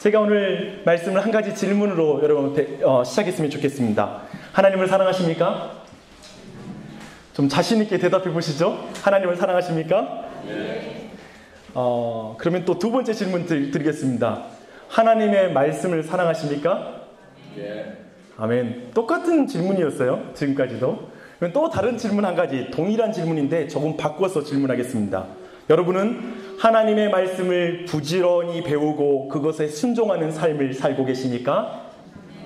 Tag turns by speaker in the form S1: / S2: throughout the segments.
S1: 제가 오늘 말씀을 한 가지 질문으로 여러분한테 시작했으면 좋겠습니다. 하나님을 사랑하십니까? 좀 자신 있게 대답해 보시죠. 하나님을 사랑하십니까? 네. 그러면 또 두 번째 질문 드리겠습니다. 하나님의 말씀을 사랑하십니까? 네. 아멘. 똑같은 질문이었어요. 지금까지도. 그럼 또 다른 질문 한 가지, 동일한 질문인데 조금 바꿔서 질문하겠습니다. 여러분은 하나님의 말씀을 부지런히 배우고 그것에 순종하는 삶을 살고 계십니까?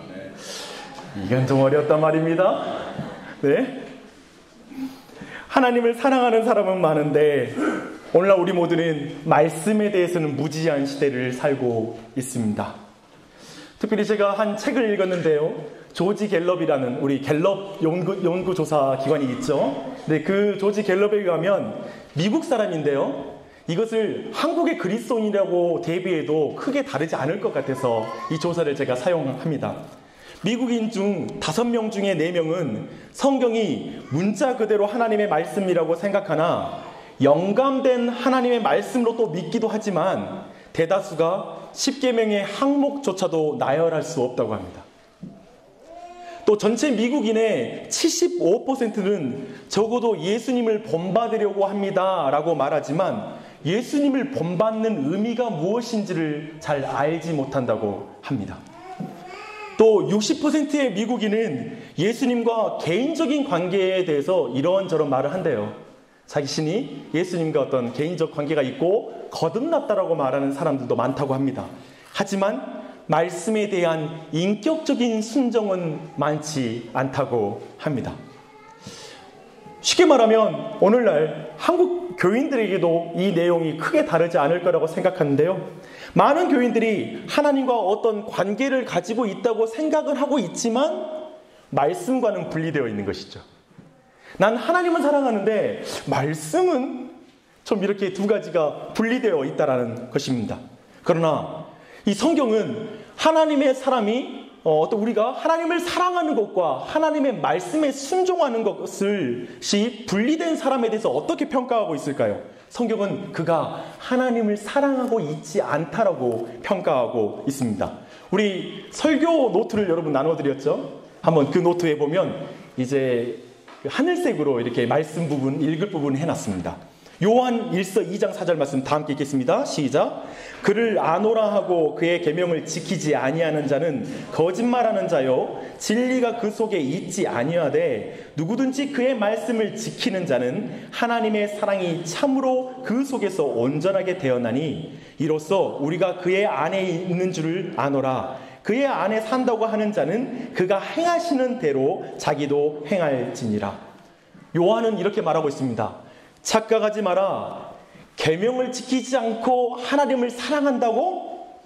S1: 네. 이건 좀 어렵단 말입니다. 네. 하나님을 사랑하는 사람은 많은데 오늘날 우리 모두는 말씀에 대해서는 무지한 시대를 살고 있습니다. 특별히 제가 한 책을 읽었는데요. 조지 갤럽이라는 우리 갤럽 연구조사 기관이 있죠. 네, 그 조지 갤럽에 의하면 미국 사람인데요. 이것을 한국의 그리스도인이라고 대비해도 크게 다르지 않을 것 같아서 이 조사를 제가 사용합니다. 미국인 중 5명 중에 4명은 성경이 문자 그대로 하나님의 말씀이라고 생각하나 영감된 하나님의 말씀으로 또 믿기도 하지만 대다수가 10계명의 항목조차도 나열할 수 없다고 합니다. 또 전체 미국인의 75%는 적어도 예수님을 본받으려고 합니다 라고 말하지만 예수님을 본받는 의미가 무엇인지를 잘 알지 못한다고 합니다. 또 60%의 미국인은 예수님과 개인적인 관계에 대해서 이런저런 말을 한대요. 자신이 예수님과 어떤 개인적 관계가 있고 거듭났다라고 말하는 사람들도 많다고 합니다. 하지만 말씀에 대한 인격적인 순종은 많지 않다고 합니다. 쉽게 말하면 오늘날 한국 교인들에게도 이 내용이 크게 다르지 않을 거라고 생각하는데요. 많은 교인들이 하나님과 어떤 관계를 가지고 있다고 생각을 하고 있지만 말씀과는 분리되어 있는 것이죠. 난 하나님은 사랑하는데 말씀은 좀 이렇게 두 가지가 분리되어 있다는 것입니다. 그러나 이 성경은 하나님의 사람이 또 우리가 하나님을 사랑하는 것과 하나님의 말씀에 순종하는 것이 분리된 사람에 대해서 어떻게 평가하고 있을까요? 성경은 그가 하나님을 사랑하고 있지 않다라고 평가하고 있습니다. 우리 설교 노트를 여러분 나눠드렸죠? 한번 그 노트에 보면 이제 하늘색으로 이렇게 말씀 부분, 읽을 부분 해놨습니다. 요한 1서 2장 4절 말씀 다 함께 읽겠습니다. 시작. 그를 아노라 하고 그의 계명을 지키지 아니하는 자는 거짓말하는 자요 진리가 그 속에 있지 아니하되 누구든지 그의 말씀을 지키는 자는 하나님의 사랑이 참으로 그 속에서 온전하게 되었나니 이로써 우리가 그의 안에 있는 줄을 아노라. 그의 안에 산다고 하는 자는 그가 행하시는 대로 자기도 행할지니라. 요한은 이렇게 말하고 있습니다. 착각하지 마라. 계명을 지키지 않고 하나님을 사랑한다고?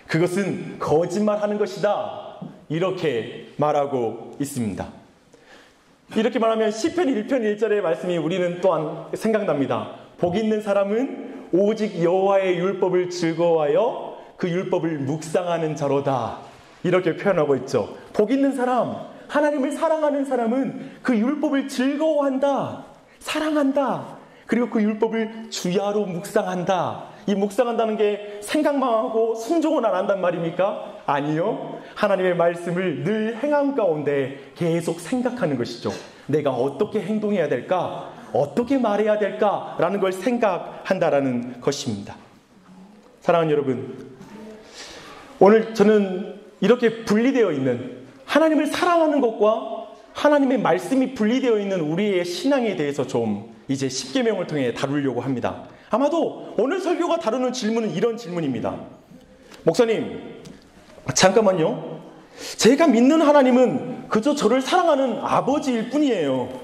S1: 그것은 거짓말하는 것이다. 이렇게 말하고 있습니다. 이렇게 말하면 시편 1편 1절의 말씀이 우리는 또한 생각납니다. 복 있는 사람은 오직 여호와의 율법을 즐거워하여 그 율법을 묵상하는 자로다. 이렇게 표현하고 있죠. 복 있는 사람, 하나님을 사랑하는 사람은 그 율법을 즐거워한다. 사랑한다. 그리고 그 율법을 주야로 묵상한다. 이 묵상한다는 게 생각만 하고 순종은 안 한단 말입니까? 아니요. 하나님의 말씀을 늘 행함 가운데 계속 생각하는 것이죠. 내가 어떻게 행동해야 될까? 어떻게 말해야 될까? 라는 걸 생각한다라는 것입니다. 사랑하는 여러분, 오늘 저는 이렇게 분리되어 있는 하나님을 사랑하는 것과 하나님의 말씀이 분리되어 있는 우리의 신앙에 대해서 좀 이제 10계명을 통해 다루려고 합니다. 아마도 오늘 설교가 다루는 질문은 이런 질문입니다. 목사님, 잠깐만요. 제가 믿는 하나님은 그저 저를 사랑하는 아버지일 뿐이에요.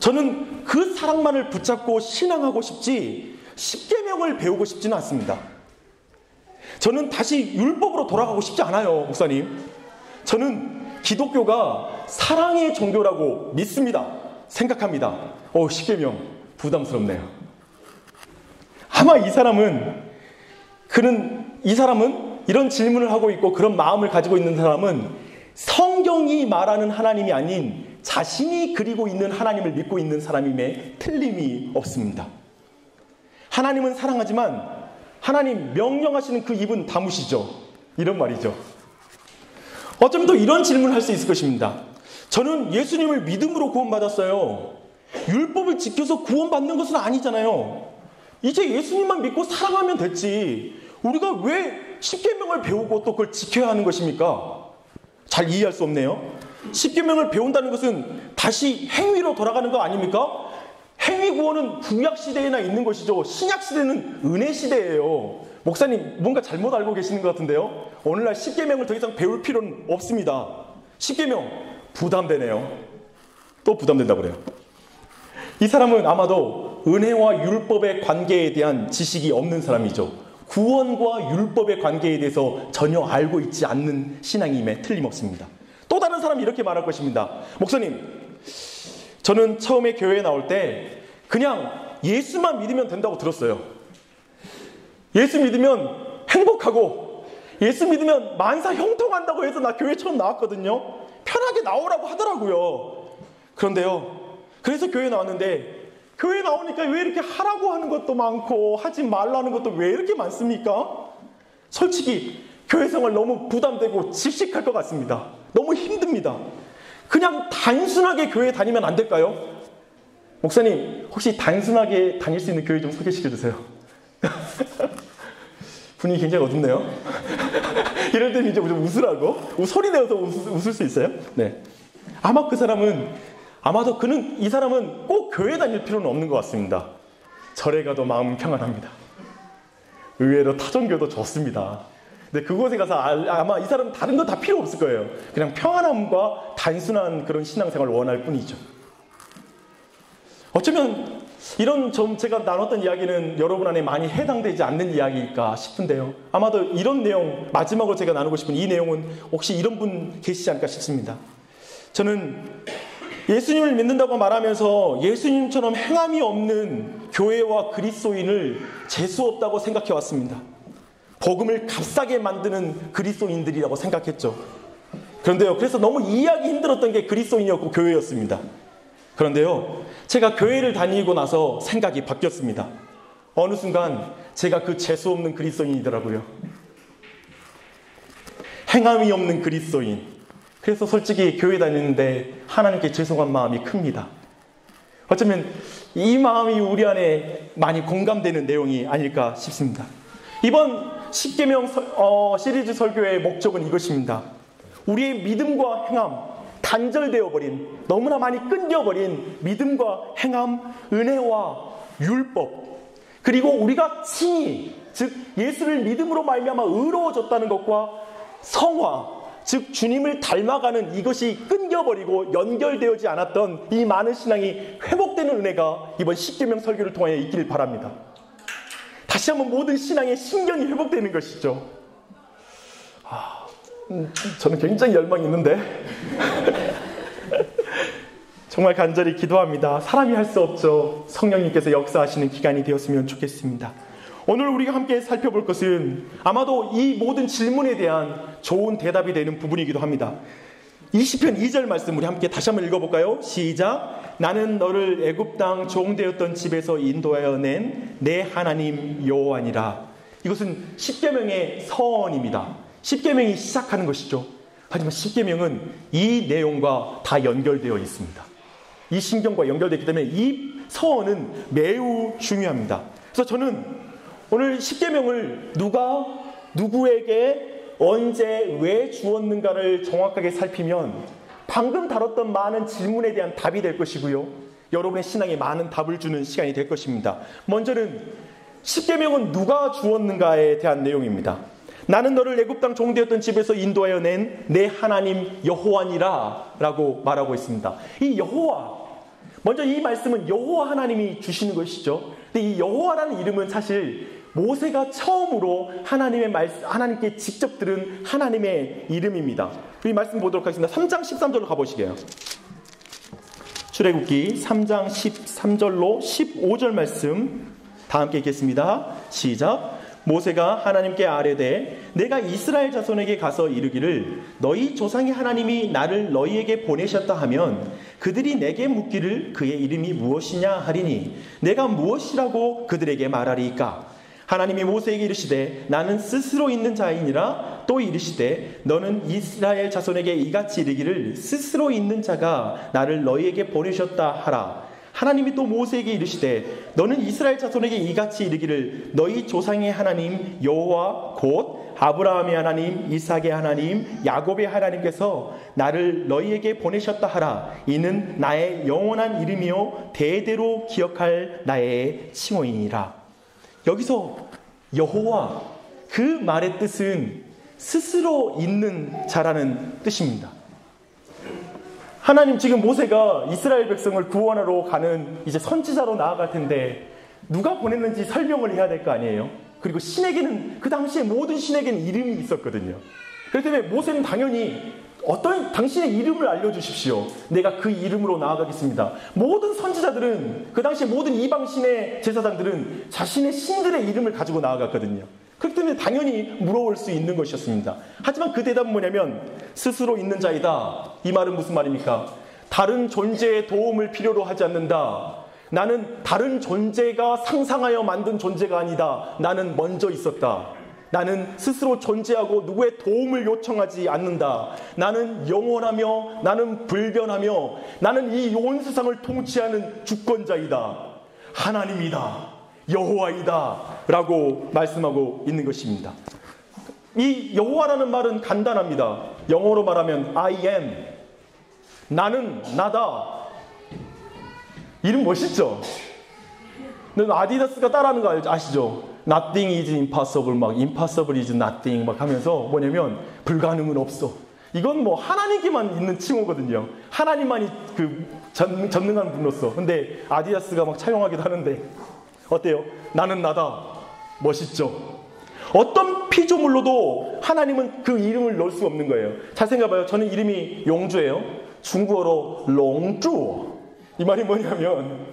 S1: 저는 그 사랑만을 붙잡고 신앙하고 싶지 10계명을 배우고 싶지는 않습니다. 저는 다시 율법으로 돌아가고 싶지 않아요, 목사님. 저는 기독교가 사랑의 종교라고 믿습니다. 생각합니다. 10계명 부담스럽네요. 아마 이 사람은 이런 질문을 하고 있고 그런 마음을 가지고 있는 사람은 성경이 말하는 하나님이 아닌 자신이 그리고 있는 하나님을 믿고 있는 사람임에 틀림이 없습니다. 하나님은 사랑하지만 하나님 명령하시는 그 입은 다무시죠. 이런 말이죠. 어쩌면 또 이런 질문을 할 수 있을 것입니다. 저는 예수님을 믿음으로 구원받았어요. 율법을 지켜서 구원받는 것은 아니잖아요. 이제 예수님만 믿고 사랑하면 됐지. 우리가 왜 십계명을 배우고 또 그걸 지켜야 하는 것입니까? 잘 이해할 수 없네요. 십계명을 배운다는 것은 다시 행위로 돌아가는 거 아닙니까? 행위 구원은 구약 시대에나 있는 것이죠. 신약 시대는 은혜 시대예요. 목사님 뭔가 잘못 알고 계시는 것 같은데요. 오늘날 십계명을 더 이상 배울 필요는 없습니다. 십계명 부담되네요. 또 부담된다고 그래요. 이 사람은 아마도 은혜와 율법의 관계에 대한 지식이 없는 사람이죠. 구원과 율법의 관계에 대해서 전혀 알고 있지 않는 신앙임에 틀림없습니다. 또 다른 사람이 이렇게 말할 것입니다. 목사님, 저는 처음에 교회에 나올 때 그냥 예수만 믿으면 된다고 들었어요. 예수 믿으면 행복하고 예수 믿으면 만사 형통한다고 해서 나 교회 처음 나왔거든요. 편하게 나오라고 하더라고요. 그런데요, 그래서 교회 나왔는데 교회 나오니까 왜 이렇게 하라고 하는 것도 많고 하지 말라는 것도 왜 이렇게 많습니까? 솔직히 교회 생활 너무 부담되고 질식할 것 같습니다. 너무 힘듭니다. 그냥 단순하게 교회 다니면 안 될까요? 목사님, 혹시 단순하게 다닐 수 있는 교회 좀 소개시켜 주세요. 분위기 굉장히 어둡네요. 이럴 때는 이제 좀 웃으라고 소리 내어서 웃을 수 있어요? 네. 아마 그 사람은 이 사람은 꼭 교회 다닐 필요는 없는 것 같습니다. 절에 가도 마음은 평안합니다. 의외로 타종교도 좋습니다. 근데 그곳에 가서 아마 이 사람은 다른 거 다 필요 없을 거예요. 그냥 평안함과 단순한 그런 신앙생활을 원할 뿐이죠. 어쩌면 이런 좀 제가 나눴던 이야기는 여러분 안에 많이 해당되지 않는 이야기일까 싶은데요. 아마도 이런 내용, 마지막으로 제가 나누고 싶은 이 내용은 혹시 이런 분 계시지 않을까 싶습니다. 저는 예수님을 믿는다고 말하면서 예수님처럼 행함이 없는 교회와 그리스도인을 재수 없다고 생각해 왔습니다. 복음을 값싸게 만드는 그리스도인들이라고 생각했죠. 그런데요, 그래서 너무 이해하기 힘들었던 게 그리스도인이었고 교회였습니다. 그런데요, 제가 교회를 다니고 나서 생각이 바뀌었습니다. 어느 순간 제가 그 재수 없는 그리스도인이더라고요. 행함이 없는 그리스도인. 그래서 솔직히 교회 다니는데 하나님께 죄송한 마음이 큽니다. 어쩌면 이 마음이 우리 안에 많이 공감되는 내용이 아닐까 싶습니다. 이번 십계명 시리즈 설교의 목적은 이것입니다. 우리의 믿음과 행함, 단절되어버린, 너무나 많이 끊겨버린 믿음과 행함, 은혜와 율법, 그리고 우리가 칭의, 즉 예수를 믿음으로 말미암아 의로워졌다는 것과 성화, 즉 주님을 닮아가는 이것이 끊겨버리고 연결되어지 않았던 이 많은 신앙이 회복되는 은혜가 이번 십계명 설교를 통하여 있기를 바랍니다. 다시 한번 모든 신앙의 신경이 회복되는 것이죠. 저는 굉장히 열망이 있는데 정말 간절히 기도합니다. 사람이 할 수 없죠. 성령님께서 역사하시는 기간이 되었으면 좋겠습니다. 오늘 우리가 함께 살펴볼 것은 아마도 이 모든 질문에 대한 좋은 대답이 되는 부분이기도 합니다. 이 시편 2절 말씀 우리 함께 다시 한번 읽어볼까요? 시작. 나는 너를 애굽 땅 종되었던 집에서 인도하여 낸 내 하나님 여호와니라. 이것은 십계명의 서원입니다. 십계명이 시작하는 것이죠. 하지만 십계명은 이 내용과 다 연결되어 있습니다. 이 신경과 연결되기 때문에 이 서원은 매우 중요합니다. 그래서 저는 오늘 십계명을 누가 누구에게 언제 왜 주었는가를 정확하게 살피면 방금 다뤘던 많은 질문에 대한 답이 될 것이고요, 여러분의 신앙에 많은 답을 주는 시간이 될 것입니다. 먼저는 십계명은 누가 주었는가에 대한 내용입니다. 나는 너를 애굽 땅 종되었던 집에서 인도하여 낸 내 하나님 여호와니라 라고 말하고 있습니다. 이 여호와, 먼저 이 말씀은 여호와 하나님이 주시는 것이죠. 근데 이 여호와라는 이름은 사실 모세가 처음으로 하나님께 직접 들은 하나님의 이름입니다. 이 말씀 보도록 하겠습니다. 3장 13절로 가보시게요. 출애굽기 3장 13절로 15절 말씀 다 함께 읽겠습니다. 시작. 모세가 하나님께 아뢰되 내가 이스라엘 자손에게 가서 이르기를 너희 조상의 하나님이 나를 너희에게 보내셨다 하면 그들이 내게 묻기를 그의 이름이 무엇이냐 하리니 내가 무엇이라고 그들에게 말하리이까. 하나님이 모세에게 이르시되 나는 스스로 있는 자이니라 또 이르시되 너는 이스라엘 자손에게 이같이 이르기를 스스로 있는 자가 나를 너희에게 보내셨다 하라. 하나님이 또 모세에게 이르시되 너는 이스라엘 자손에게 이같이 이르기를 너희 조상의 하나님 여호와 곧 아브라함의 하나님, 이삭의 하나님, 야곱의 하나님께서 나를 너희에게 보내셨다 하라. 이는 나의 영원한 이름이요 대대로 기억할 나의 칭호이니라. 여기서 여호와, 그 말의 뜻은 스스로 있는 자라는 뜻입니다. 하나님, 지금 모세가 이스라엘 백성을 구원하러 가는 이제 선지자로 나아갈 텐데 누가 보냈는지 설명을 해야 될 거 아니에요. 그리고 신에게는, 그 당시에 모든 신에게는 이름이 있었거든요. 그렇기 때문에 모세는 당연히 당신의 이름을 알려주십시오. 내가 그 이름으로 나아가겠습니다. 모든 선지자들은, 그 당시에 모든 이방신의 제사장들은 자신의 신들의 이름을 가지고 나아갔거든요. 그렇기 때문에 당연히 물어볼 수 있는 것이었습니다. 하지만 그 대답은 뭐냐면 스스로 있는 자이다. 이 말은 무슨 말입니까? 다른 존재의 도움을 필요로 하지 않는다. 나는 다른 존재가 상상하여 만든 존재가 아니다. 나는 먼저 있었다. 나는 스스로 존재하고 누구의 도움을 요청하지 않는다. 나는 영원하며 나는 불변하며 나는 이 온 세상을 통치하는 주권자이다. 하나님이다. 여호와이다 라고 말씀하고 있는 것입니다. 이 여호와라는 말은 간단합니다. 영어로 말하면 I am, 나는 나다. 이름 멋있죠? 아디다스가 따라하는 거 아시죠? Nothing is impossible, 막 impossible is nothing 막 하면서 뭐냐면 불가능은 없어. 이건 뭐 하나님께만 있는 칭호거든요. 하나님만이 그 전능한 분으로서. 근데 아디다스가 막 차용하기도 하는데 어때요? 나는 나다. 멋있죠? 어떤 피조물로도 하나님은 그 이름을 넣을 수 없는 거예요. 잘 생각해봐요. 저는 이름이 용주예요. 중국어로 롱주. 이 말이 뭐냐면,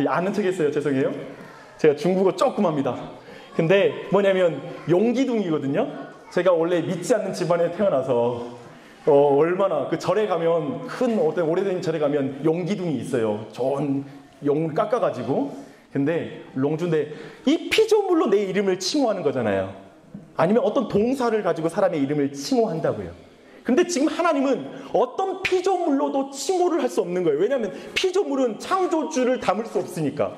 S1: 아는 척 했어요. 죄송해요. 제가 중국어 조금 합니다. 근데 뭐냐면 용기둥이거든요. 제가 원래 믿지 않는 집안에 태어나서 얼마나 그 절에 가면, 큰 어떤 오래된 절에 가면 용기둥이 있어요. 좋은 용을 깎아가지고. 근데 롱주인데 이 피조물로 내 이름을 칭호하는 거잖아요. 아니면 어떤 동사를 가지고 사람의 이름을 칭호한다고요. 근데 지금 하나님은 어떤 피조물로도 칭호를 할 수 없는 거예요. 왜냐하면 피조물은 창조주를 담을 수 없으니까.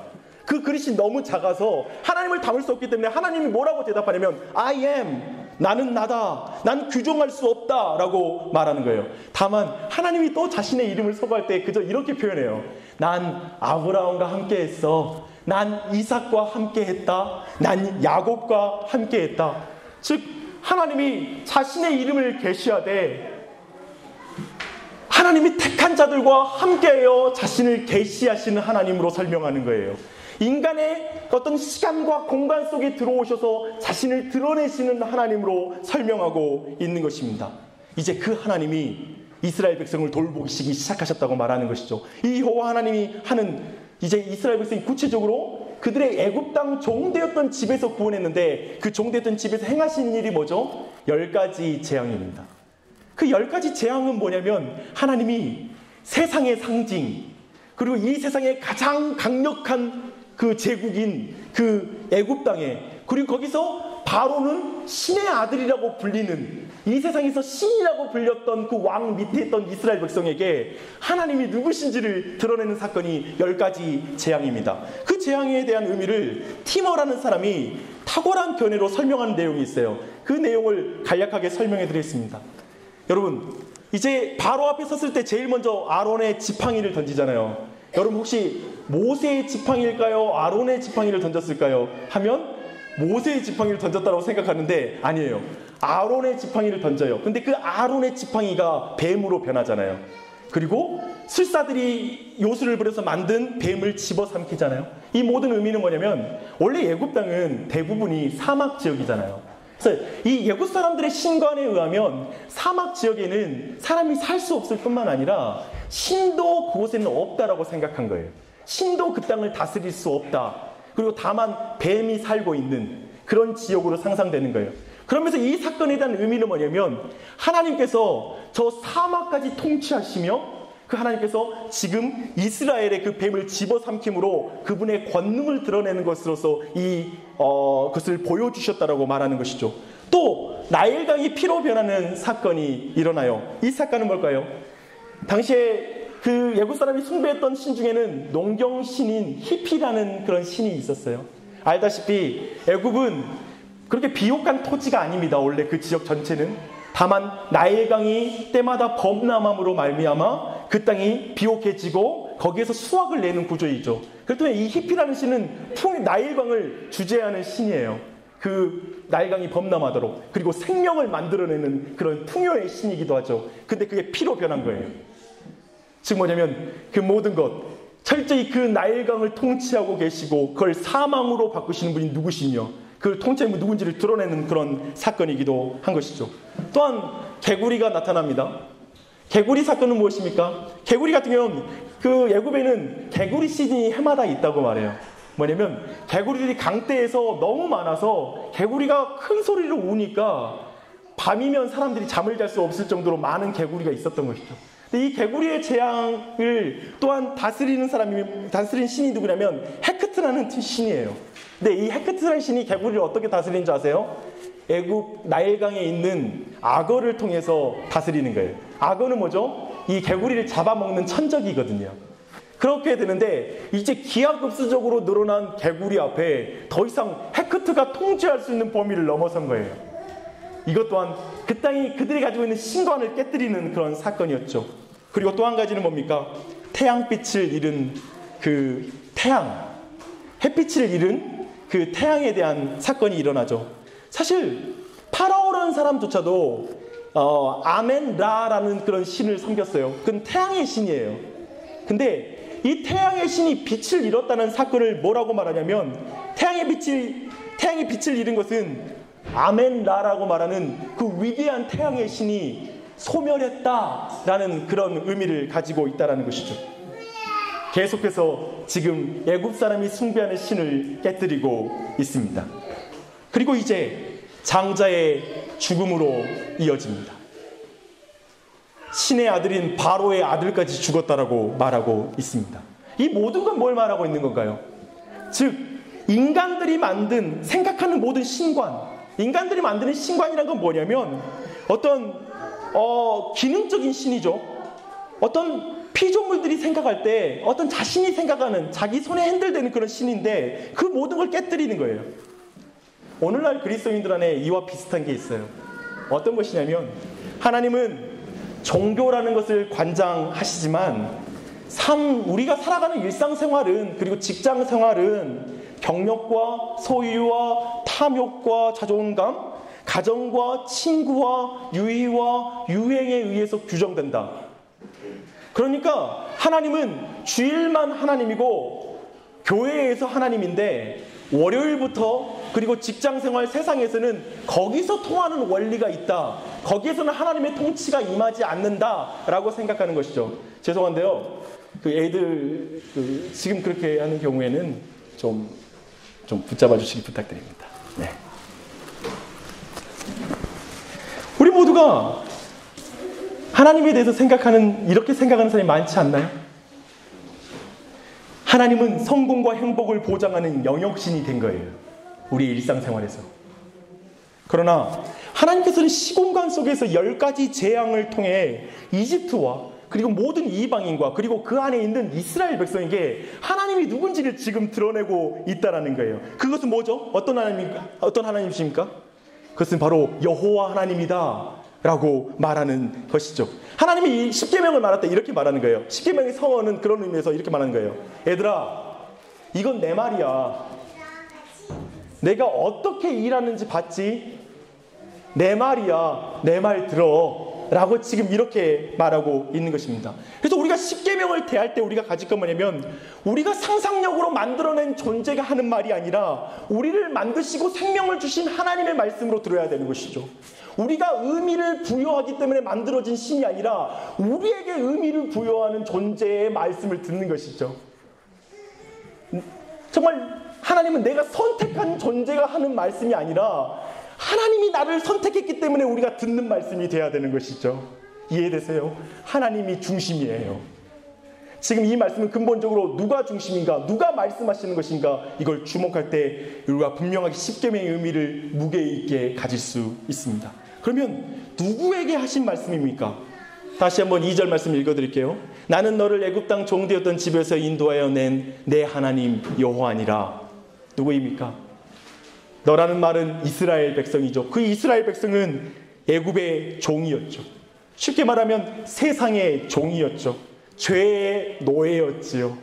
S1: 그 그릇이 너무 작아서 하나님을 담을 수 없기 때문에 하나님이 뭐라고 대답하냐면 I am, 나는 나다, 난 규정할 수 없다 라고 말하는 거예요. 다만 하나님이 또 자신의 이름을 소개할 때 그저 이렇게 표현해요. 난 아브라함과 함께 했어. 난 이삭과 함께 했다. 난 야곱과 함께 했다. 즉 하나님이 자신의 이름을 계시하되 하나님이 택한 자들과 함께하여 자신을 계시하시는 하나님으로 설명하는 거예요. 인간의 어떤 시간과 공간 속에 들어오셔서 자신을 드러내시는 하나님으로 설명하고 있는 것입니다. 이제 그 하나님이 이스라엘 백성을 돌보기 시작하셨다고 말하는 것이죠. 이 여호와 하나님이 하는, 이제 이스라엘 백성이 구체적으로 그들의 애굽 땅 종되었던 집에서 구원했는데 그 종되었던 집에서 행하신 일이 뭐죠? 10가지 재앙입니다. 그 10가지 재앙은 뭐냐면 하나님이 세상의 상징, 그리고 이 세상의 가장 강력한 그 제국인 그 애굽 땅에, 그리고 거기서 바로는 신의 아들이라고 불리는, 이 세상에서 신이라고 불렸던 그 왕 밑에 있던 이스라엘 백성에게 하나님이 누구신지를 드러내는 사건이 10가지 재앙입니다. 그 재앙에 대한 의미를 티머라는 사람이 탁월한 견해로 설명하는 내용이 있어요. 그 내용을 간략하게 설명해 드리겠습니다. 여러분, 이제 바로 앞에 섰을 때 제일 먼저 아론의 지팡이를 던지잖아요. 여러분 혹시 모세의 지팡이일까요? 아론의 지팡이를 던졌을까요? 하면 모세의 지팡이를 던졌다고 생각하는데 아니에요. 아론의 지팡이를 던져요. 근데 그 아론의 지팡이가 뱀으로 변하잖아요. 그리고 술사들이 요술을 부려서 만든 뱀을 집어삼키잖아요. 이 모든 의미는 뭐냐면 원래 애굽 땅은 대부분이 사막 지역이잖아요. 그래서 이 애굽 사람들의 신관에 의하면 사막 지역에는 사람이 살 수 없을 뿐만 아니라 신도 그곳에는 없다라고 생각한 거예요. 신도 그 땅을 다스릴 수 없다. 그리고 다만 뱀이 살고 있는 그런 지역으로 상상되는 거예요. 그러면서 이 사건에 대한 의미는 뭐냐면 하나님께서 저 사막까지 통치하시며 그 하나님께서 지금 이스라엘의 그 뱀을 집어삼킴으로 그분의 권능을 드러내는 것으로서 그것을 보여주셨다라고 말하는 것이죠. 또 나일강이 피로 변하는 사건이 일어나요. 이 사건은 뭘까요? 당시에 그 애굽 사람이 숭배했던 신 중에는 농경신인 히피라는 그런 신이 있었어요. 알다시피 애굽은 그렇게 비옥한 토지가 아닙니다. 원래 그 지역 전체는. 다만 나일강이 때마다 범람함으로 말미암아 그 땅이 비옥해지고 거기에서 수확을 내는 구조이죠. 그렇다면 이 히피라는 신은 나일강을 주재하는 신이에요. 그 나일강이 범람하도록. 그리고 생명을 만들어내는 그런 풍요의 신이기도 하죠. 근데 그게 피로 변한 거예요. 즉 뭐냐면 그 모든 것, 철저히 그 나일강을 통치하고 계시고 그걸 사망으로 바꾸시는 분이 누구시며 그 통치자가 누군지를 드러내는 그런 사건이기도 한 것이죠. 또한 개구리가 나타납니다. 개구리 사건은 무엇입니까? 개구리 같은 경우는 그 애굽에는 개구리 시즌이 해마다 있다고 말해요. 뭐냐면 개구리들이 강대에서 너무 많아서 개구리가 큰 소리로 우니까 밤이면 사람들이 잠을 잘 수 없을 정도로 많은 개구리가 있었던 것이죠. 근데 이 개구리의 재앙을 또한 다스리는 신이 누구냐면 헤크트라는 신이에요. 근데 이 헤크트라는 신이 개구리를 어떻게 다스리는 줄 아세요? 애굽 나일강에 있는 악어를 통해서 다스리는 거예요. 악어는 뭐죠? 이 개구리를 잡아먹는 천적이거든요. 그렇게 되는데 이제 기하급수적으로 늘어난 개구리 앞에 더 이상 헤크트가 통제할 수 있는 범위를 넘어선 거예요. 이것 또한 그 땅이 그들이 가지고 있는 신관을 깨뜨리는 그런 사건이었죠. 그리고 또 한 가지는 뭡니까? 태양빛을 잃은 그 태양, 햇빛을 잃은 그 태양에 대한 사건이 일어나죠. 사실 파라오라는 사람조차도 아멘라라는 그런 신을 섬겼어요. 그건 태양의 신이에요. 근데 이 태양의 신이 빛을 잃었다는 사건을 뭐라고 말하냐면 태양의 빛을 잃은 것은 아멘라라고 말하는 그 위대한 태양의 신이 소멸했다라는 그런 의미를 가지고 있다는 것이죠. 계속해서 지금 애굽 사람이 숭배하는 신을 깨뜨리고 있습니다. 그리고 이제 장자의 죽음으로 이어집니다. 신의 아들인 바로의 아들까지 죽었다라고 말하고 있습니다. 이 모든 건 뭘 말하고 있는 건가요? 즉 인간들이 만든 생각하는 모든 신관, 인간들이 만드는 신관이란 건 뭐냐면 어떤 기능적인 신이죠. 어떤 피조물들이 생각할 때 어떤 자신이 생각하는 자기 손에 핸들되는 그런 신인데 그 모든 걸 깨뜨리는 거예요. 오늘날 그리스도인들 안에 이와 비슷한 게 있어요. 어떤 것이냐면 하나님은 종교라는 것을 관장하시지만 우리가 살아가는 일상생활은 그리고 직장생활은 경력과 소유와 탐욕과 자존감, 가정과 친구와 유희와 유행에 의해서 규정된다. 그러니까 하나님은 주일만 하나님이고 교회에서 하나님인데 월요일부터 그리고 직장생활 세상에서는 거기서 통하는 원리가 있다. 거기에서는 하나님의 통치가 임하지 않는다라고 생각하는 것이죠. 죄송한데요. 그 애들 지금 그렇게 하는 경우에는 좀 붙잡아 주시기 부탁드립니다. 네. 우리 모두가 하나님에 대해서 이렇게 생각하는 사람이 많지 않나요? 하나님은 성공과 행복을 보장하는 영역신이 된 거예요. 우리 일상생활에서. 그러나 하나님께서는 시공간 속에서 10가지 재앙을 통해 이집트와 그리고 모든 이방인과 그리고 그 안에 있는 이스라엘 백성에게 하나님이 누군지를 지금 드러내고 있다는 거예요. 그것은 뭐죠? 어떤 하나님이십니까? 그것은 바로 여호와 하나님이다 라고 말하는 것이죠. 하나님이 이 십계명을 말할 때 이렇게 말하는 거예요. 십계명의 성어는 그런 의미에서 이렇게 말하는 거예요. 얘들아, 이건 내 말이야. 내가 어떻게 일하는지 봤지? 내 말이야. 내 말 들어. 라고 지금 이렇게 말하고 있는 것입니다. 그래서 우리가 십계명을 대할 때 우리가 가질 건 뭐냐면 우리가 상상력으로 만들어낸 존재가 하는 말이 아니라 우리를 만드시고 생명을 주신 하나님의 말씀으로 들어야 되는 것이죠. 우리가 의미를 부여하기 때문에 만들어진 신이 아니라 우리에게 의미를 부여하는 존재의 말씀을 듣는 것이죠. 정말 하나님은 내가 선택한 존재가 하는 말씀이 아니라 하나님이 나를 선택했기 때문에 우리가 듣는 말씀이 돼야 되는 것이죠. 이해되세요? 하나님이 중심이에요. 지금 이 말씀은 근본적으로 누가 중심인가, 누가 말씀하시는 것인가, 이걸 주목할 때 우리가 분명하게 십계명의 의미를 무게 있게 가질 수 있습니다. 그러면 누구에게 하신 말씀입니까? 다시 한번 2절 말씀 읽어드릴게요. 나는 너를 애굽 땅 종되었던 집에서 인도하여 낸 내 하나님 여호와니라. 누구입니까? 너라는 말은 이스라엘 백성이죠. 그 이스라엘 백성은 애굽의 종이었죠. 쉽게 말하면 세상의 종이었죠. 죄의 노예였지요.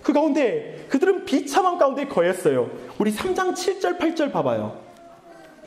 S1: 그 가운데 그들은 비참한 가운데 거했어요. 우리 3장 7절 8절 봐봐요.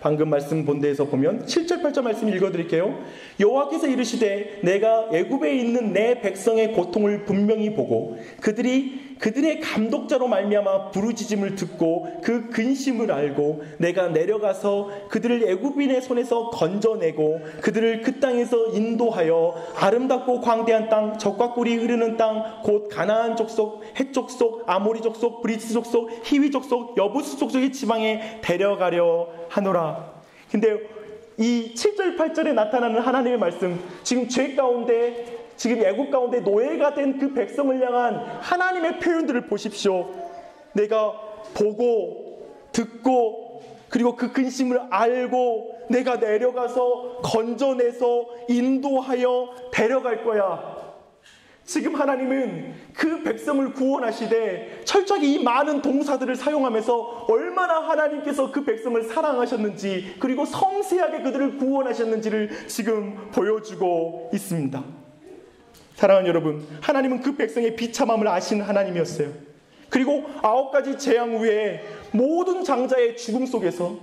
S1: 방금 말씀 본 데에서 보면 7절 8절 말씀 읽어드릴게요. 여호와께서 이르시되 내가 애굽에 있는 내 백성의 고통을 분명히 보고 그들의 감독자로 말미암아 부르짖음을 듣고 그 근심을 알고 내가 내려가서 그들을 애굽인의 손에서 건져내고 그들을 그 땅에서 인도하여 아름답고 광대한 땅, 젖과 꿀이 흐르는 땅, 곧 가나안 족속, 헷 족속, 아모리 족속, 브리스 족속, 히위 족속, 여부스 족속의 지방에 데려가려 하노라. 근데 이 7절 8절에 나타나는 하나님의 말씀, 지금 죄 가운데, 지금 애굽 가운데 노예가 된 그 백성을 향한 하나님의 표현들을 보십시오. 내가 보고 듣고 그리고 그 근심을 알고 내가 내려가서 건져내서 인도하여 데려갈 거야. 지금 하나님은 그 백성을 구원하시되 철저하게 이 많은 동사들을 사용하면서 얼마나 하나님께서 그 백성을 사랑하셨는지, 그리고 섬세하게 그들을 구원하셨는지를 지금 보여주고 있습니다. 사랑하는 여러분, 하나님은 그 백성의 비참함을 아시는 하나님이었어요. 그리고 9가지 재앙 후에 모든 장자의 죽음 속에서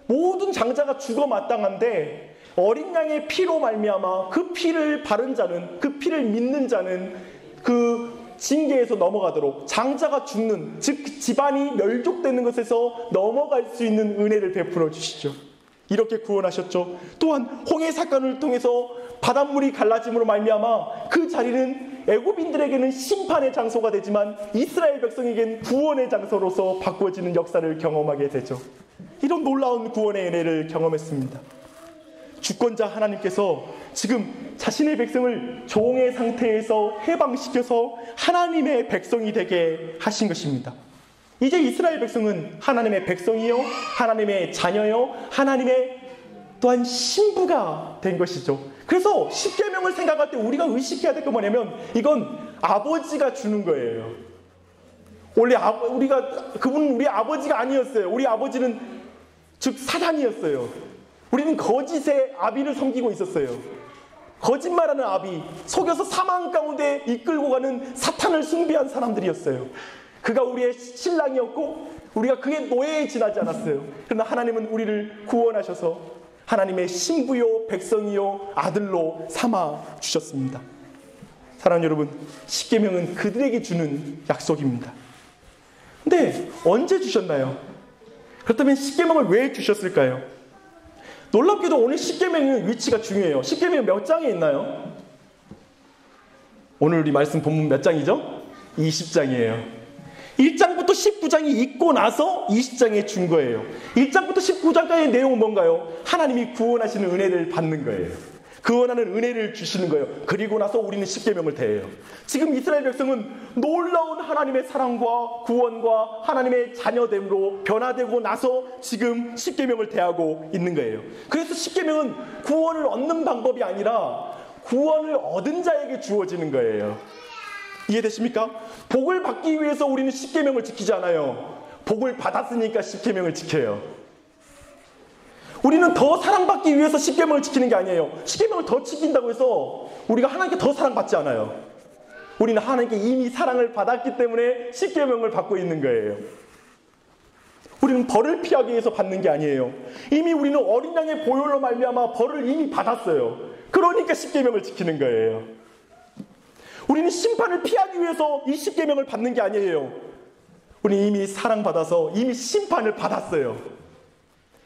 S1: 모든 장자가 죽어 마땅한데 어린 양의 피로 말미암아 그 피를 바른 자는, 그 피를 믿는 자는 그 징계에서 넘어가도록, 장자가 죽는, 즉 집안이 멸족되는 것에서 넘어갈 수 있는 은혜를 베풀어 주시죠. 이렇게 구원하셨죠. 또한 홍해 사건을 통해서 바닷물이 갈라짐으로 말미암아 그 자리는 애굽인들에게는 심판의 장소가 되지만 이스라엘 백성에게는 구원의 장소로서 바꾸어지는 역사를 경험하게 되죠. 이런 놀라운 구원의 은혜를 경험했습니다. 주권자 하나님께서 지금 자신의 백성을 종의 상태에서 해방시켜서 하나님의 백성이 되게 하신 것입니다. 이제 이스라엘 백성은 하나님의 백성이요, 하나님의 자녀요, 하나님의 또한 신부가 된 것이죠. 그래서 십계명을 생각할 때 우리가 의식해야 될 게 뭐냐면 이건 아버지가 주는 거예요. 원래 그분은 우리 아버지가 아니었어요. 우리 아버지는 즉 사단이었어요. 우리는 거짓의 아비를 섬기고 있었어요. 거짓말하는 아비, 속여서 사망 가운데 이끌고 가는 사탄을 숭배한 사람들이었어요. 그가 우리의 신랑이었고 우리가 그의 노예에 지나지 않았어요. 그러나 하나님은 우리를 구원하셔서 하나님의 신부요 백성이요 아들로 삼아 주셨습니다. 사랑하는 여러분, 십계명은 그들에게 주는 약속입니다. 근데 언제 주셨나요? 그렇다면 십계명을 왜 주셨을까요? 놀랍게도 오늘 십계명의 위치가 중요해요. 십계명 몇 장에 있나요? 오늘 우리 말씀 본문 몇 장이죠? 20장이에요. 1장부터 19장이 있고 나서 20장에 준 거예요. 1장부터 19장까지의 내용은 뭔가요? 하나님이 구원하시는 은혜를 받는 거예요. 구원하는 은혜를 주시는 거예요. 그리고 나서 우리는 십계명을 대해요. 지금 이스라엘 백성은 놀라운 하나님의 사랑과 구원과 하나님의 자녀됨으로 변화되고 나서 지금 십계명을 대하고 있는 거예요. 그래서 십계명은 구원을 얻는 방법이 아니라 구원을 얻은 자에게 주어지는 거예요. 이해되십니까? 복을 받기 위해서 우리는 십계명을 지키지 않아요. 복을 받았으니까 십계명을 지켜요. 우리는 더 사랑받기 위해서 십계명을 지키는 게 아니에요. 십계명을 더 지킨다고 해서 우리가 하나님께 더 사랑받지 않아요. 우리는 하나님께 이미 사랑을 받았기 때문에 십계명을 받고 있는 거예요. 우리는 벌을 피하기 위해서 받는 게 아니에요. 이미 우리는 어린 양의 보혈로 말미암아 벌을 이미 받았어요. 그러니까 십계명을 지키는 거예요. 우리는 심판을 피하기 위해서 이 십계명을 받는 게 아니에요. 우리는 이미 사랑받아서 이미 심판을 받았어요.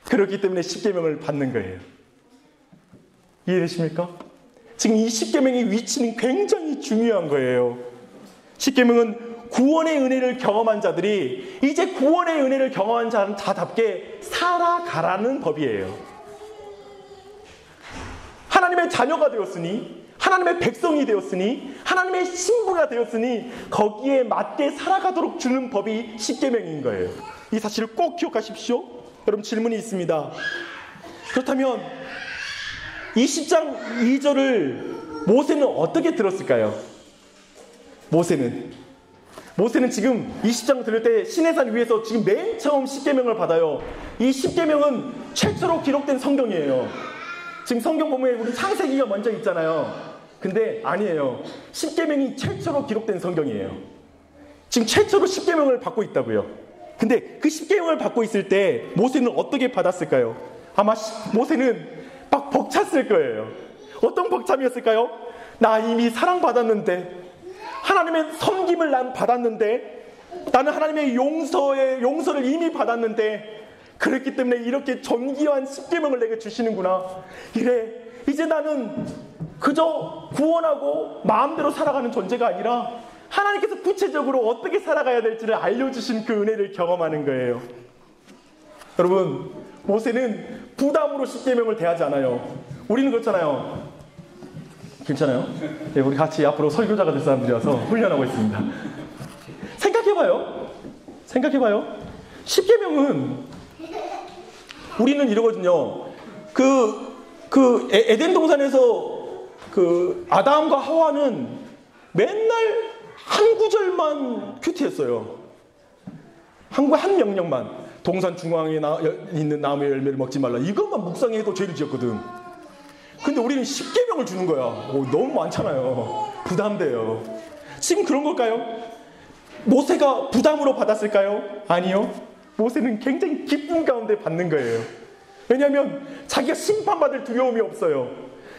S1: 그렇기 때문에 십계명을 받는 거예요. 이해되십니까? 지금 이 십계명의 위치는 굉장히 중요한 거예요. 십계명은 구원의 은혜를 경험한 자들이 이제 구원의 은혜를 경험한 자답게 살아가라는 법이에요. 하나님의 자녀가 되었으니 하나님의 백성이 되었으니 하나님의 신부가 되었으니 거기에 맞게 살아가도록 주는 법이 십계명인 거예요. 이 사실을 꼭 기억하십시오. 여러분, 질문이 있습니다. 그렇다면 이 10장 2절을 모세는 어떻게 들었을까요? 모세는 지금 20장 들을 때 시내산 위에서 지금 맨 처음 십계명을 받아요. 이 십계명은 최초로 기록된 성경이에요. 지금 성경 보면 우리 창세기가 먼저 있잖아요. 근데 아니에요. 십계명이 최초로 기록된 성경이에요. 지금 최초로 십계명을 받고 있다고요. 근데 그 십계명을 받고 있을 때 모세는 어떻게 받았을까요? 아마 모세는 막 벅찼을 거예요. 어떤 벅참이었을까요? 나 이미 사랑받았는데, 하나님의 섬김을 난 받았는데, 나는 하나님의 용서를 이미 받았는데, 그랬기 때문에 이렇게 존귀한 십계명을 내게 주시는구나. 이래 이제 나는 그저 구원하고 마음대로 살아가는 존재가 아니라 하나님께서 구체적으로 어떻게 살아가야 될지를 알려주신 그 은혜를 경험하는 거예요. 여러분, 모세는 부담으로 십계명을 대하지 않아요. 우리는 그렇잖아요. 괜찮아요? 네, 우리 같이 앞으로 설교자가 될 사람들이라서 훈련하고 있습니다. 생각해봐요. 십계명은 우리는 이러거든요. 에덴 동산에서 아담과 하와는 맨날 한 구절만 큐티했어요. 한 명령만. 동산 중앙에 있는 나무의 열매를 먹지 말라. 이것만 묵상해도 죄를 지었거든. 근데 우리는 십계명을 주는 거야. 너무 많잖아요. 부담돼요. 지금 그런 걸까요? 모세가 부담으로 받았을까요? 아니요. 모세는 굉장히 기쁨 가운데 받는 거예요. 왜냐하면 자기가 심판받을 두려움이 없어요.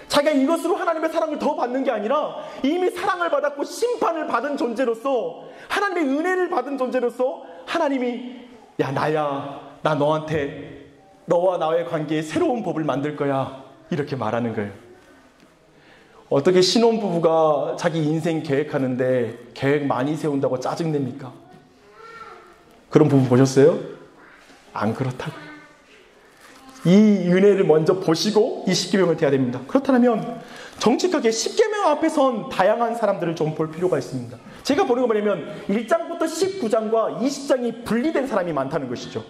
S1: 자기가 이것으로 하나님의 사랑을 더 받는 게 아니라 이미 사랑을 받았고 심판을 받은 존재로서, 하나님의 은혜를 받은 존재로서 하나님이 나 너한테, 너와 나의 관계에 새로운 법을 만들 거야, 이렇게 말하는 거예요. 어떻게 신혼부부가 자기 인생 계획하는데 계획 많이 세운다고 짜증냅니까? 그런 부부 보셨어요? 안 그렇다고요. 이 은혜를 먼저 보시고 이 십계명을 대해야 됩니다. 그렇다면 정직하게 십계명 앞에 선 다양한 사람들을 좀 볼 필요가 있습니다. 제가 보는 거 뭐냐면 1장부터 19장과 20장이 분리된 사람이 많다는 것이죠.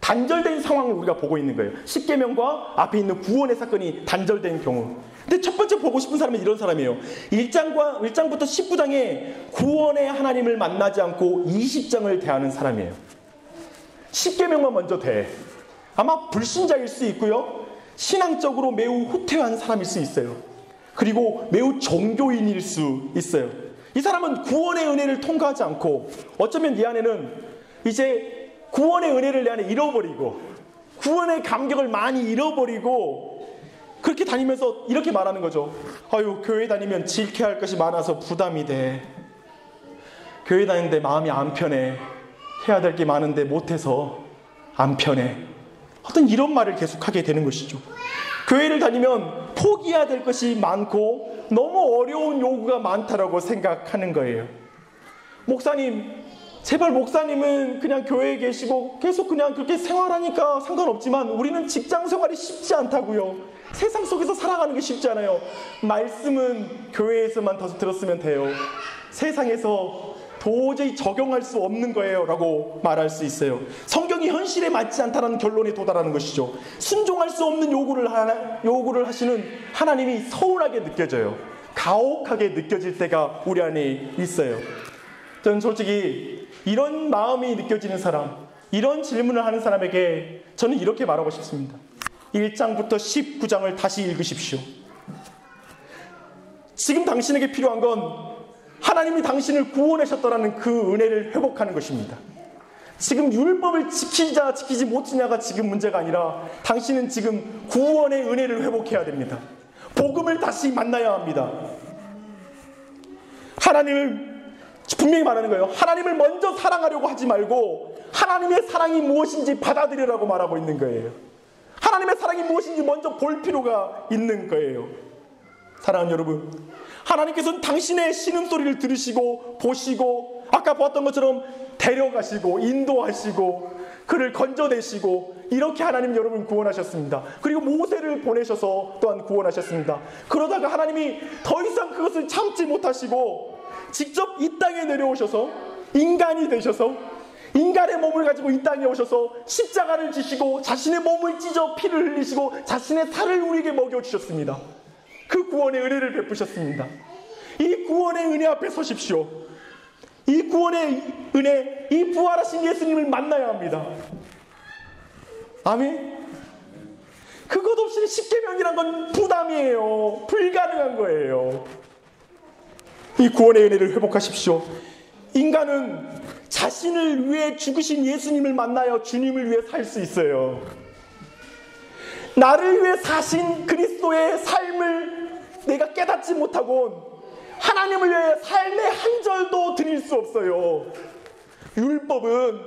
S1: 단절된 상황을 우리가 보고 있는 거예요. 십계명과 앞에 있는 구원의 사건이 단절된 경우. 근데 첫 번째 보고 싶은 사람은 이런 사람이에요. 1장부터 19장에 구원의 하나님을 만나지 않고 20장을 대하는 사람이에요. 십계명만 먼저 대. 아마 불신자일 수 있고요. 신앙적으로 매우 후퇴한 사람일 수 있어요. 그리고 매우 종교인일 수 있어요. 이 사람은 구원의 은혜를 통과하지 않고 어쩌면 이 안에는 이제 구원의 은혜를 내 안에 잃어버리고 구원의 감격을 많이 잃어버리고 그렇게 다니면서 이렇게 말하는 거죠. 아유, 교회 다니면 지켜야 할 것이 많아서 부담이 돼. 교회 다니는데 마음이 안 편해. 해야 될 게 많은데 못해서 안 편해. 어떤 이런 말을 계속하게 되는 것이죠. 교회를 다니면 포기해야 될 것이 많고 너무 어려운 요구가 많다라고 생각하는 거예요. 목사님, 제발 목사님은 그냥 교회에 계시고 계속 그냥 그렇게 생활하니까 상관없지만 우리는 직장 생활이 쉽지 않다고요. 세상 속에서 살아가는 게 쉽지 않아요. 말씀은 교회에서만 더 들었으면 돼요. 세상에서 도저히 적용할 수 없는 거예요 라고 말할 수 있어요. 성경이 현실에 맞지 않다는 결론에 도달하는 것이죠. 순종할 수 없는 요구를 하시는 하나님이 서운하게 느껴져요. 가혹하게 느껴질 때가 우리 안에 있어요. 저는 솔직히 이런 마음이 느껴지는 사람, 이런 질문을 하는 사람에게 저는 이렇게 말하고 싶습니다. 1장부터 19장을 다시 읽으십시오. 지금 당신에게 필요한 건 하나님이 당신을 구원하셨다라는 그 은혜를 회복하는 것입니다. 지금 율법을 지키자 지키지 못하냐가 지금 문제가 아니라 당신은 지금 구원의 은혜를 회복해야 됩니다. 복음을 다시 만나야 합니다. 하나님을 분명히 말하는 거예요. 하나님을 먼저 사랑하려고 하지 말고 하나님의 사랑이 무엇인지 받아들이라고 말하고 있는 거예요. 하나님의 사랑이 무엇인지 먼저 볼 필요가 있는 거예요. 사랑하는 여러분, 하나님께서는 당신의 신음소리를 들으시고 보시고 아까 보았던 것처럼 데려가시고 인도하시고 그를 건져내시고 이렇게 하나님 여러분 구원하셨습니다. 그리고 모세를 보내셔서 또한 구원하셨습니다. 그러다가 하나님이 더 이상 그것을 참지 못하시고 직접 이 땅에 내려오셔서 인간이 되셔서 인간의 몸을 가지고 이 땅에 오셔서 십자가를 지시고 자신의 몸을 찢어 피를 흘리시고 자신의 살을 우리에게 먹여주셨습니다. 그 구원의 은혜를 베푸셨습니다. 이 구원의 은혜 앞에 서십시오. 이 구원의 은혜, 이 부활하신 예수님을 만나야 합니다. 아멘. 그것 없이 십계명이란 건 부담이에요. 불가능한 거예요. 이 구원의 은혜를 회복하십시오. 인간은 자신을 위해 죽으신 예수님을 만나야 주님을 위해 살 수 있어요. 나를 위해 사신 그리스도의 삶을 내가 깨닫지 못하곤 하나님을 위해 삶의 한 절도 드릴 수 없어요. 율법은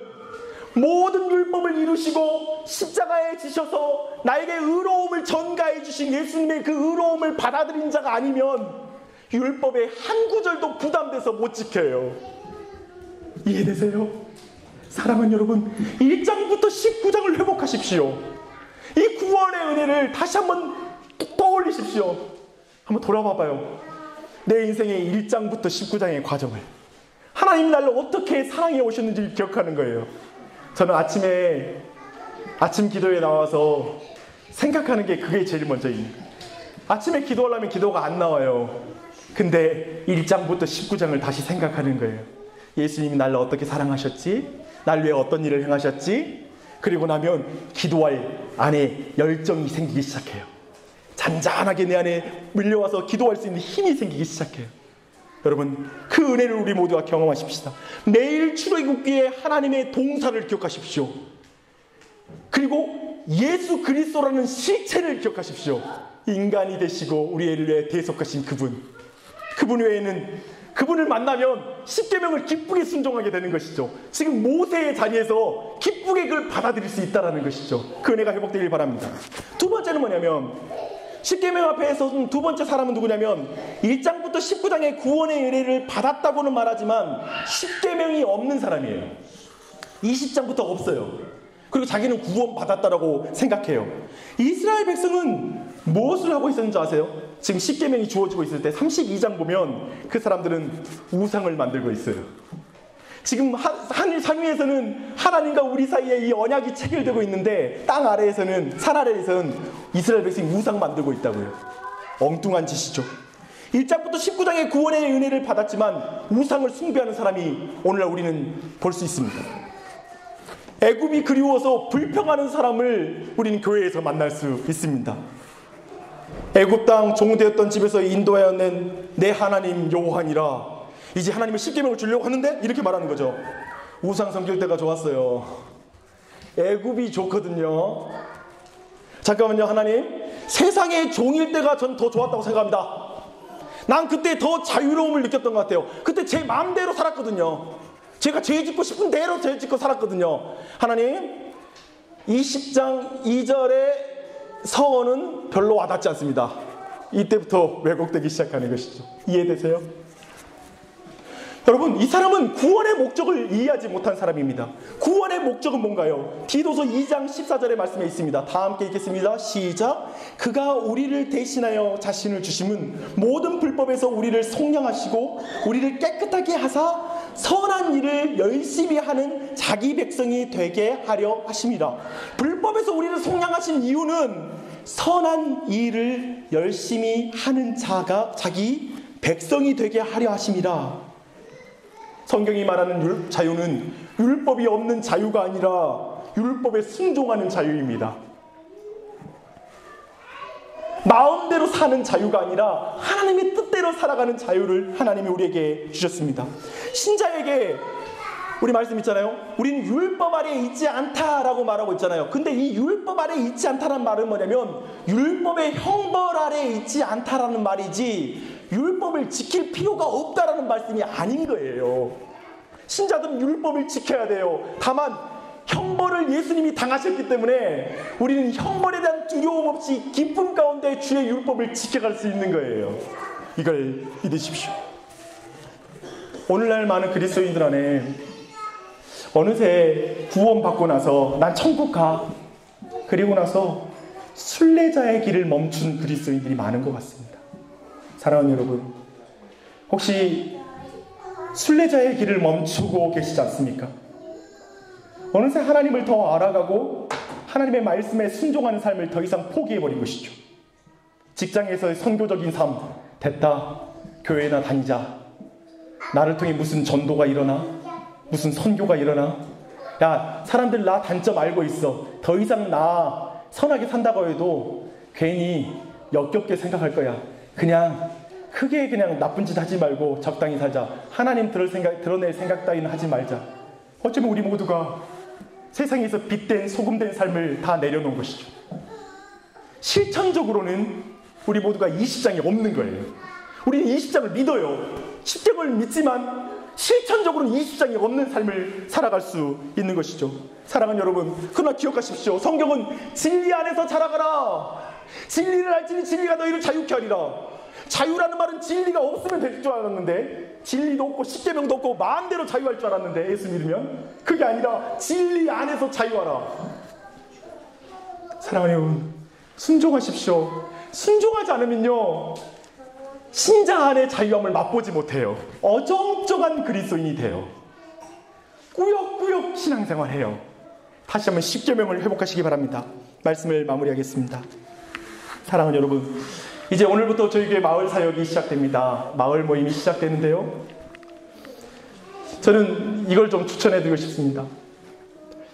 S1: 모든 율법을 이루시고 십자가에 지셔서 나에게 의로움을 전가해 주신 예수님의 그 의로움을 받아들인 자가 아니면 율법의 한 구절도 부담돼서 못 지켜요. 이해되세요? 사랑하는 여러분, 1장부터 19장을 회복하십시오. 이 구원의 은혜를 다시 한번 떠올리십시오. 한번 돌아봐봐요. 내 인생의 1장부터 19장의 과정을 하나님 나를 어떻게 사랑해 오셨는지 기억하는 거예요. 저는 아침에 아침 기도에 나와서 생각하는 게 그게 제일 먼저입니다. 아침에 기도하려면 기도가 안 나와요. 근데 1장부터 19장을 다시 생각하는 거예요. 예수님이 나를 어떻게 사랑하셨지? 날 위해 어떤 일을 행하셨지? 그리고 나면 기도할 안에 열정이 생기기 시작해요. 잔잔하게 내 안에 밀려와서 기도할 수 있는 힘이 생기기 시작해요. 여러분, 그 은혜를 우리 모두가 경험하십시다. 매일 출애굽기에 하나님의 동사를 기억하십시오. 그리고 예수 그리스도라는 실체를 기억하십시오. 인간이 되시고 우리를 위해 대속하신 그분 외에는 그분을 만나면 십계명을 기쁘게 순종하게 되는 것이죠. 지금 모세의 자리에서 기쁘게 그걸 받아들일 수 있다는 것이죠. 그 은혜가 회복되길 바랍니다. 두 번째는 뭐냐면 십계명 앞에서 두 번째 사람은 누구냐면 1장부터 19장의 구원의 은혜를 받았다고는 말하지만 십계명이 없는 사람이에요. 20장부터 없어요. 그리고 자기는 구원받았다라고 생각해요. 이스라엘 백성은 무엇을 하고 있었는지 아세요? 지금 십계명이 주어지고 있을 때 32장 보면 그 사람들은 우상을 만들고 있어요. 지금 하늘 상위에서는 하나님과 우리 사이에 이 언약이 체결되고 있는데 땅 아래에서는, 산 아래에서는 이스라엘 백성이 우상 만들고 있다고요. 엉뚱한 짓이죠. 1장부터 19장의 구원의 은혜를 받았지만 우상을 숭배하는 사람이 오늘날 우리는 볼 수 있습니다. 애굽이 그리워서 불평하는 사람을 우리는 교회에서 만날 수 있습니다. 애굽 땅 종되었던 집에서 인도하여낸 내 하나님 여호와니라. 이제 하나님의 십계명을 주려고 하는데 이렇게 말하는 거죠. 우상 섬길 때가 좋았어요. 애굽이 좋거든요. 잠깐만요. 하나님, 세상의 종일 때가 전 더 좋았다고 생각합니다. 난 그때 더 자유로움을 느꼈던 것 같아요. 그때 제 마음대로 살았거든요. 제가 죄 짓고 싶은 대로 죄 짓고 살았거든요. 하나님, 이 10장 2절의 서원은 별로 와닿지 않습니다. 이때부터 왜곡되기 시작하는 것이죠. 이해되세요? 여러분, 이 사람은 구원의 목적을 이해하지 못한 사람입니다. 구원의 목적은 뭔가요? 디도서 2장 14절의 말씀에 있습니다. 다 함께 읽겠습니다. 시작. 그가 우리를 대신하여 자신을 주심은 모든 불법에서 우리를 속량하시고 우리를 깨끗하게 하사 선한 일을 열심히 하는 자기 백성이 되게 하려 하심이라. 불법에서 우리를 속량하신 이유는 선한 일을 열심히 하는 자가 자기 백성이 되게 하려 하심이라. 성경이 말하는 자유는 율법이 없는 자유가 아니라 율법에 순종하는 자유입니다. 마음대로 사는 자유가 아니라 하나님의 뜻대로 살아가는 자유를 하나님이 우리에게 주셨습니다. 신자에게 우리 말씀 있잖아요. 우리는 율법 아래에 있지 않다라고 말하고 있잖아요. 근데 이 율법 아래에 있지 않다라는 말은 뭐냐면 율법의 형벌 아래에 있지 않다라는 말이지 율법을 지킬 필요가 없다라는 말씀이 아닌 거예요. 신자들은 율법을 지켜야 돼요. 다만 형벌을 예수님이 당하셨기 때문에 우리는 형벌에 대한 두려움 없이 기쁨 가운데 주의 율법을 지켜갈 수 있는 거예요. 이걸 믿으십시오. 오늘날 많은 그리스도인들 안에 어느새 구원받고 나서 난 천국 가, 그리고 나서 순례자의 길을 멈춘 그리스도인들이 많은 것 같습니다. 사랑하는 여러분, 혹시 순례자의 길을 멈추고 계시지 않습니까? 어느새 하나님을 더 알아가고 하나님의 말씀에 순종하는 삶을 더 이상 포기해버린 것이죠. 직장에서의 선교적인 삶, 됐다, 교회나 다니자, 나를 통해 무슨 전도가 일어나? 무슨 선교가 일어나? 야, 사람들 나 단점 알고 있어. 더 이상 나 선하게 산다고 해도 괜히 역겹게 생각할 거야. 그냥 크게 그냥 나쁜 짓 하지 말고 적당히 살자. 하나님 드러낼 생각 따위는 하지 말자. 어쩌면 우리 모두가 세상에서 빛된 소금된 삶을 다 내려놓은 것이죠. 실천적으로는 우리 모두가 20장이 없는 거예요. 우리는 20장을 믿어요. 10장을 믿지만 실천적으로는 20장이 없는 삶을 살아갈 수 있는 것이죠. 사랑하는 여러분, 그러나 기억하십시오. 성경은 진리 안에서 자라가라. 진리를 알지니 진리가 너희를 자유케 하리라. 자유라는 말은 진리가 없으면 될 줄 알았는데, 진리도 없고 십계명도 없고 마음대로 자유할 줄 알았는데, 예수 믿으면 그게 아니라 진리 안에서 자유하라. 사랑하는 여러분, 순종하십시오. 순종하지 않으면요, 신자 안의 자유함을 맛보지 못해요. 어정쩡한 그리스도인이 돼요. 꾸역꾸역 신앙생활해요. 다시 한번 십계명을 회복하시기 바랍니다. 말씀을 마무리하겠습니다. 사랑하는 여러분, 이제 오늘부터 저희 교회 마을 사역이 시작됩니다. 마을 모임이 시작되는데요, 저는 이걸 좀 추천해드리고 싶습니다.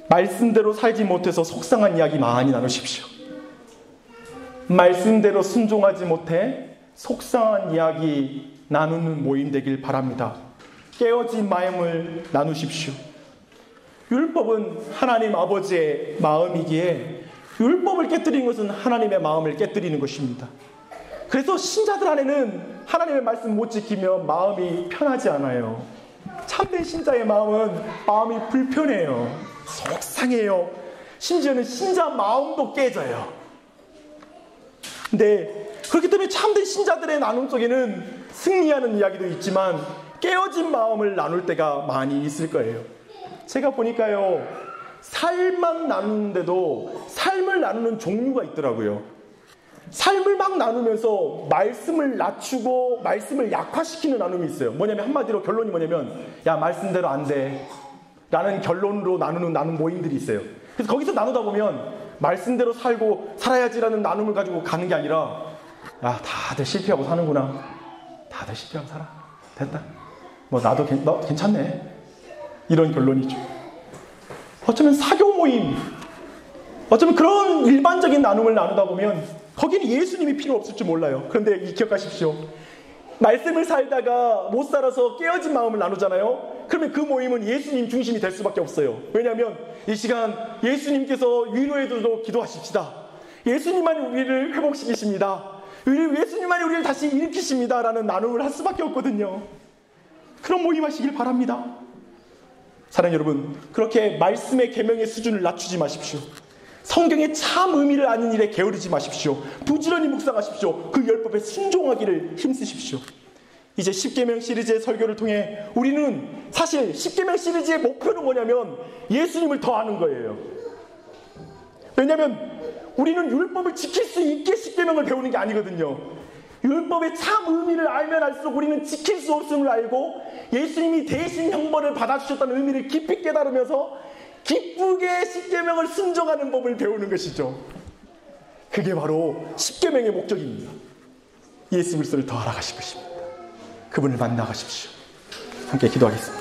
S1: 말씀대로 살지 못해서 속상한 이야기 많이 나누십시오. 말씀대로 순종하지 못해 속상한 이야기 나누는 모임 되길 바랍니다. 깨어진 마음을 나누십시오. 율법은 하나님 아버지의 마음이기에 율법을 깨뜨리는 것은 하나님의 마음을 깨뜨리는 것입니다. 그래서 신자들 안에는 하나님의 말씀 못 지키면 마음이 편하지 않아요. 참된 신자의 마음은 마음이 불편해요. 속상해요. 심지어는 신자 마음도 깨져요. 근데 그렇기 때문에 참된 신자들의 나눔 속에는 승리하는 이야기도 있지만 깨어진 마음을 나눌 때가 많이 있을 거예요. 제가 보니까요, 삶만 나누는데도 삶을 나누는 종류가 있더라고요. 삶을 막 나누면서 말씀을 낮추고 말씀을 약화시키는 나눔이 있어요. 뭐냐면, 한마디로 결론이 뭐냐면, 야, 말씀대로 안 돼 라는 결론으로 나누는 나눔 모임들이 있어요. 그래서 거기서 나누다 보면 말씀대로 살고 살아야지라는 나눔을 가지고 가는 게 아니라, 야, 다들 실패하고 사는구나. 다들 실패하고 살아. 됐다. 뭐 나도 너 괜찮네. 이런 결론이죠. 어쩌면 사교 모임, 어쩌면 그런 일반적인 나눔을 나누다 보면 거기는 예수님이 필요 없을 줄 몰라요. 그런데 기억하십시오. 말씀을 살다가 못 살아서 깨어진 마음을 나누잖아요. 그러면 그 모임은 예수님 중심이 될 수밖에 없어요. 왜냐하면 이 시간 예수님께서 위로해도 기도하십시다. 예수님만이 우리를 회복시키십니다. 예수님만이 우리를 다시 일으키십니다 라는 나눔을 할 수밖에 없거든요. 그런 모임 하시길 바랍니다. 사랑하는 여러분, 그렇게 말씀의 계명의 수준을 낮추지 마십시오. 성경의 참 의미를 아는 일에 게으르지 마십시오. 부지런히 묵상하십시오. 그 율법에 순종하기를 힘쓰십시오. 이제 십계명 시리즈의 설교를 통해 우리는 사실 십계명 시리즈의 목표는 뭐냐면 예수님을 더 아는 거예요. 왜냐하면 우리는 율법을 지킬 수 있게 십계명을 배우는 게 아니거든요. 율법의 참 의미를 알면 알수록 우리는 지킬 수 없음을 알고 예수님이 대신 형벌을 받아주셨다는 의미를 깊이 깨달으면서 기쁘게 십계명을 순종하는 법을 배우는 것이죠. 그게 바로 십계명의 목적입니다. 예수 그리스도를 더 알아가실 것입니다. 그분을 만나가십시오. 함께 기도하겠습니다.